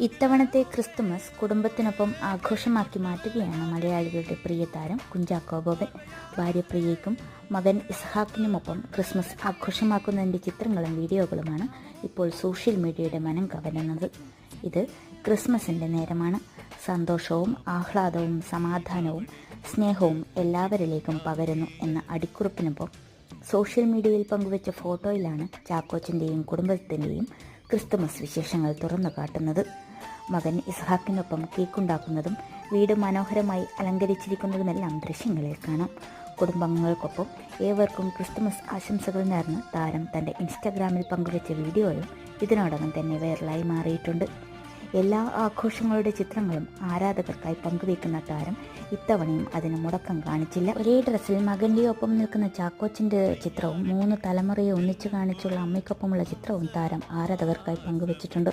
ഇത്തവണത്തെ ക്രിസ്തുമസ് കുടുംബത്തിനൊപ്പം ആഘോഷമാക്കി മാറ്റുകയാണ് മലയാളികളുടെ പ്രിയ താരം കുഞ്ചാക്കോ ബോബൻ. ഭാര്യ പ്രിയയ്ക്കും മകൻ ഇസ്ഹാക്കിനുമൊപ്പം ക്രിസ്മസ് ആഘോഷമാക്കുന്നതിൻ്റെ ചിത്രങ്ങളും വീഡിയോകളുമാണ് ഇപ്പോൾ സോഷ്യൽ മീഡിയയുടെ മനം കവരുന്നത്. ഇത് ക്രിസ്മസിൻ്റെ നേരമാണ്. സന്തോഷവും ആഹ്ലാദവും സമാധാനവും സ്നേഹവും എല്ലാവരിലേക്കും പകരുന്നു എന്ന അടിക്കുറിപ്പിനൊപ്പം സോഷ്യൽ മീഡിയയിൽ പങ്കുവച്ച ഫോട്ടോയിലാണ് ചാക്കോച്ചൻ്റെയും കുടുംബത്തിൻ്റെയും ക്രിസ്തുമസ് വിശേഷങ്ങൾ തുറന്നു കാട്ടുന്നത്. മകൻ ഇസ്ഹാക്കിനൊപ്പം കേക്കുണ്ടാക്കുന്നതും വീട് മനോഹരമായി അലങ്കരിച്ചിരിക്കുന്നതുമെല്ലാം ദൃശ്യങ്ങളിൽ കാണാം. കുടുംബാംഗങ്ങൾക്കൊപ്പം ഏവർക്കും ക്രിസ്തുമസ് ആശംസകൾ നേർന്ന് താരം തൻ്റെ ഇൻസ്റ്റഗ്രാമിൽ പങ്കുവച്ച വീഡിയോയും ഇതിനോടകം തന്നെ വൈറലായി മാറിയിട്ടുണ്ട്. എല്ലാ ആഘോഷങ്ങളുടെ ചിത്രങ്ങളും ആരാധകർക്കായി പങ്കുവയ്ക്കുന്ന താരം ഇത്തവണയും അതിന് മുടക്കം കാണിച്ചില്ല. ഒരേ ഡ്രസ്സിൽ മകൻ്റെ ഒപ്പം നിൽക്കുന്ന ചാക്കോച്ചൻ്റെ ചിത്രവും 3 തലമുറയെ ഒന്നിച്ചു കാണിച്ചുള്ള അമ്മയ്ക്കൊപ്പമുള്ള ചിത്രവും താരം ആരാധകർക്കായി പങ്കുവച്ചിട്ടുണ്ട്.